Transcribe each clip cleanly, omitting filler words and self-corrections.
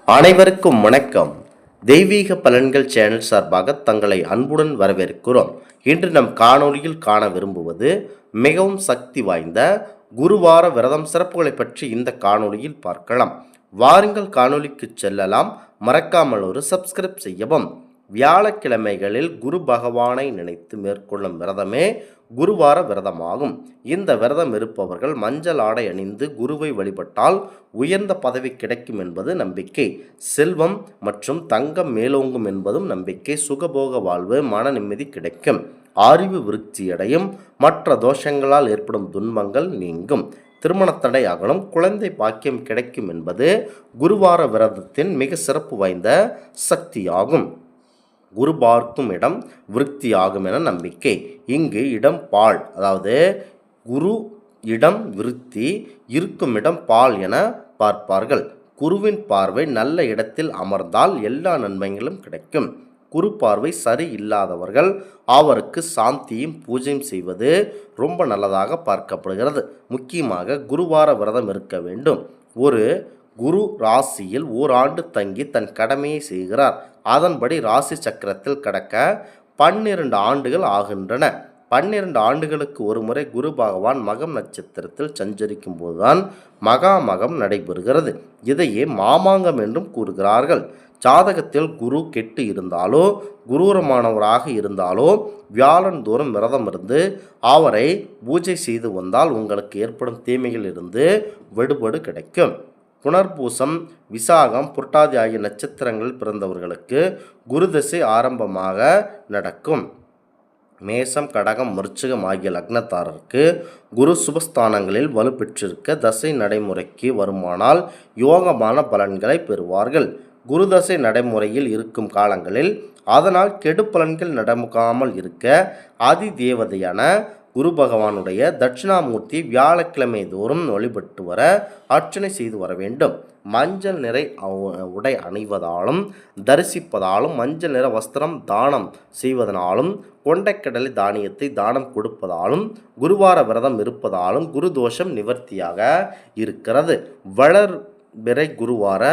அனைவருக்கும் வணக்கம். தெய்வீக பலன்கள் சேனல் சார்பாக தங்களை அன்புடன் வரவேற்கிறோம். இன்று நம் காணொளியில் காண விரும்புவது மிகவும் சக்தி வாய்ந்த குருவார விரதம் சிறப்புகளை பற்றி இந்த காணொளியில் பார்க்கலாம். வாருங்கள் காணொளிக்கு செல்லலாம். மறக்காமல் ஒரு சப்ஸ்கிரைப் செய்யவும். வியாழக்கிழமைகளில் குரு பகவானை நினைத்து மேற்கொள்ளும் விரதமே குருவார விரதமாகும். இந்த விரதம் இருப்பவர்கள் மஞ்சள் ஆடை அணிந்து குருவை வழிபட்டால் உயர்ந்த பதவி கிடைக்கும் என்பது நம்பிக்கை. செல்வம் மற்றும் தங்கம் மேலோங்கும் என்பதும் நம்பிக்கை. சுகபோக வாழ்வு, மன நிம்மதி கிடைக்கும். அறிவு விருத்தியடையும். மற்ற தோஷங்களால் ஏற்படும் துன்பங்கள் நீங்கும். திருமணத்தடை அகலும். குழந்தை பாக்கியம் கிடைக்கும் என்பது குருவார விரதத்தின் மிக சிறப்பு வாய்ந்த சக்தியாகும். குரு பார்க்கும் இடம் விருத்தியாகும் என நம்பிக்கை. இங்கு இடம் பால், அதாவது குரு இடம் விருத்தி, இருக்கும் இடம் பால் என பார்ப்பார்கள். குருவின் பார்வை நல்ல இடத்தில் அமர்ந்தால் எல்லா நன்மைகளும் கிடைக்கும். குரு பார்வை சரி இல்லாதவர்கள் அவருக்கு சாந்தியும் பூஜையும் செய்வது ரொம்ப நல்லதாக பார்க்கப்படுகிறது. முக்கியமாக குருவார விரதம் இருக்க வேண்டும். ஒரு குரு ராசியில் ஓராண்டு தங்கி தன் கடமையை செய்கிறார். அதன்படி ராசி சக்கரத்தில் கடக்க 12 ஆண்டுகள் ஆகின்றன. 12 ஆண்டுகளுக்கு ஒரு முறை குரு பகவான் மகம் நட்சத்திரத்தில் சஞ்சரிக்கும் போதுதான் மகாமகம் நடைபெறுகிறது. இதையே மாமாங்கம் என்றும் கூறுகிறார்கள். ஜாதகத்தில் குரு கெட்டு இருந்தாலோ குரூரமானவராக இருந்தாலோ வியாழன் தோறும் விரதம் இருந்து அவரை பூஜை செய்து வந்தால் உங்களுக்கு ஏற்படும் தீமைகள் இருந்து விடுபடு கிடைக்கும். புனர்பூசம், விசாகம், புரட்டாதி ஆகிய நட்சத்திரங்களில் பிறந்தவர்களுக்கு குரு தசை ஆரம்பமாக நடக்கும். மேசம், கடகம், விருச்சிகம் ஆகிய லக்னத்தாரருக்கு குரு சுபஸ்தானங்களில் வலுப்பெற்றிருக்க தசை நடைமுறைக்கு வருமானால் யோகமான பலன்களை பெறுவார்கள். குரு தசை நடைமுறையில் இருக்கும் காலங்களில் அதனால் கெடு பலன்கள் நடக்காமல் இருக்க ஆதி தேவதையான குரு பகவானுடைய தட்சிணாமூர்த்தி வியாழக்கிழமை தோறும் வழிபட்டு வர அர்ச்சனை செய்து வர வேண்டும். மஞ்சள் நிற உடை அணிவதாலும் தரிசிப்பதாலும் மஞ்சள் நிற வஸ்திரம் தானம் செய்வதனாலும் கொண்டைக்கடலை தானியத்தை தானம் கொடுப்பதாலும் குருவார விரதம் இருப்பதாலும் குரு தோஷம் நிவர்த்தியாக இருக்கிறது. வளர்பிறை குருவார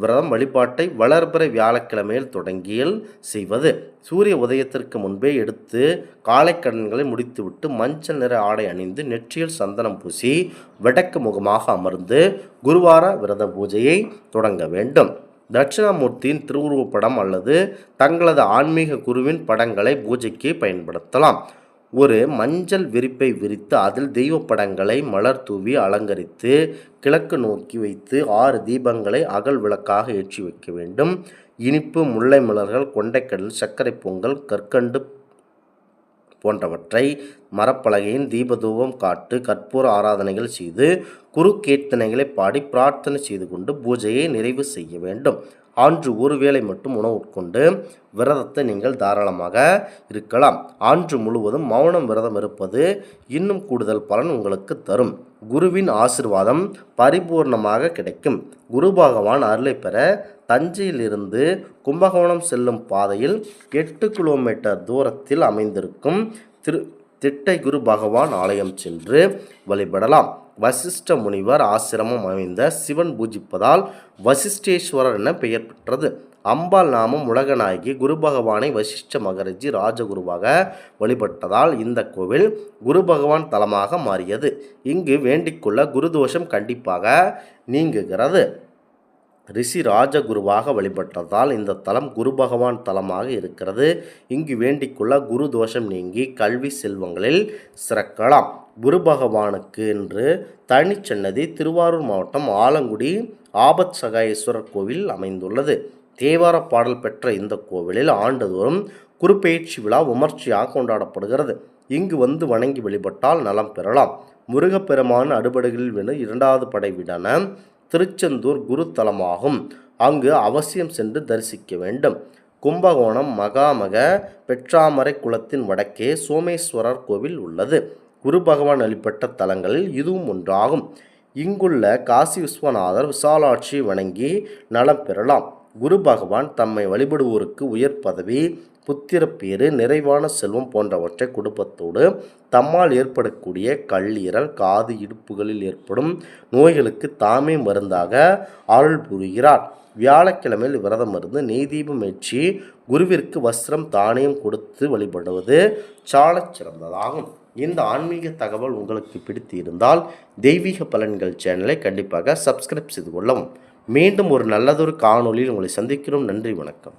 விரதம் வழிபாட்டை வளர்பிறை வியாழக்கிழமையில் தொடங்கியில் செய்வது. சூரிய உதயத்திற்கு முன்பே எடுத்து காலைக்கடன்களை முடித்துவிட்டு மஞ்சள் நிற ஆடை அணிந்து நெற்றியில் சந்தனம் பூசி வடக்கு முகமாக அமர்ந்து குருவார விரத பூஜையை தொடங்க வேண்டும். தட்சிணாமூர்த்தியின் திருவுருவப்படம் அல்லது தங்களது ஆன்மீக குருவின் படங்களை பூஜைக்கு பயன்படுத்தலாம். ஒரு மஞ்சள் விரிப்பை விரித்து அதில் தெய்வ படங்களை மலர் தூவி அலங்கரித்து கிழக்கு நோக்கி வைத்து 6 தீபங்களை அகல் விளக்காக ஏற்றி வைக்க வேண்டும். இனிப்பு, முல்லை மலர்கள், கொண்டைக்கடல், சர்க்கரை பொங்கல், கற்கண்டு போன்றவற்றை மரப்பலகையின் தீபதூபம் காட்டு கற்பூர ஆராதனைகள் செய்து குரு கீர்த்தனைகளை பாடி பிரார்த்தனை செய்து கொண்டு பூஜையை நிறைவு செய்ய வேண்டும். அன்று ஒரு வேளை மட்டும் உணவு உட்கொண்டு விரதத்தை நீங்கள் தாராளமாக இருக்கலாம். அன்று முழுவதும் மௌனம் விரதம் இருப்பது இன்னும் கூடுதல் பலன் உங்களுக்கு தரும். குருவின் ஆசிர்வாதம் பரிபூர்ணமாக கிடைக்கும். குரு பகவான் அருளை பெற தஞ்சையிலிருந்து கும்பகோணம் செல்லும் பாதையில் 8 கிலோமீட்டர் தூரத்தில் அமைந்திருக்கும் திட்டை குரு பகவான் ஆலயம் சென்று வழிபடலாம். வசிஷ்ட முனிவர் ஆசிரமம் அமைந்த சிவன் பூஜிப்பதால் வசிஷ்டேஸ்வரர் என பெயர் பெற்றது. அம்பாள் நாமம் உலகநாயகி குரு பகவானை வசிஷ்ட மகரிஷி ராஜகுருவாக வழிபட்டதால் இந்த கோவில் குரு பகவான் தலமாக மாறியது. இங்கு வேண்டிக்கொள்ள குருதோஷம் கண்டிப்பாக நீங்குகிறது. ரிஷி ராஜகுருவாக வழிபட்டதால் இந்த தலம் குரு பகவான் தலமாக இருக்கிறது. இங்கு வேண்டிக்கொள்ள குரு தோஷம் நீங்கி கல்வி செல்வங்களில் சிறக்கலாம். குரு பகவானுக்கு என்று தனிச்சன்னதி திருவாரூர் மாவட்டம் ஆலங்குடி ஆபத் சகாயேஸ்வரர் கோவில் அமைந்துள்ளது. தேவார பாடல் பெற்ற இந்த கோவிலில் ஆண்டுதோறும் குருபெயர்ச்சி விழா விமர்சையாக கொண்டாடப்படுகிறது. இங்கு வந்து வணங்கி வழிபட்டால் நலம் பெறலாம். முருகப்பெருமான் அடுபடுகளில் விட 2வது படை வீடான திருச்செந்தூர் குரு தலமாகும். அங்கு அவசியம் சென்று தரிசிக்க வேண்டும். கும்பகோணம் மகாமக பெற்றாமரை குளத்தின் வடக்கே சோமேஸ்வரர் கோவில் உள்ளது. குரு பகவான் வழிபட்ட தலங்களில் இதுவும் ஒன்றாகும். இங்குள்ள காசி விஸ்வநாதர் விசாலாட்சி வணங்கி நலம் பெறலாம். குரு பகவான் தம்மை வழிபடுவோருக்கு உயர் பதவி, புத்திரப்பேறு, நிறைவான செல்வம் போன்றவற்றை குடும்பத்தோடு தம்மால் ஏற்படக்கூடிய கல்லீரல், காது, இடுப்புகளில் ஏற்படும் நோய்களுக்கு தாமே மருந்தாக அருள் புரிகிறார். வியாழக்கிழமையில் விரதம் இருந்து நெய் தீபம் ஏற்றி குருவிற்கு வஸ்திரம் தானியம் கொடுத்து வழிபடுவது சாலச் சிறந்ததாகும். இந்த ஆன்மீக தகவல் உங்களுக்கு பிடித்து இருந்தால் தெய்வீக பலன்கள் சேனலை கண்டிப்பாக சப்ஸ்கிரைப் செய்து கொள்ளவும். மீண்டும் ஒரு நல்லதொரு காணொளியில் உங்களை சந்திக்கிறோம். நன்றி, வணக்கம்.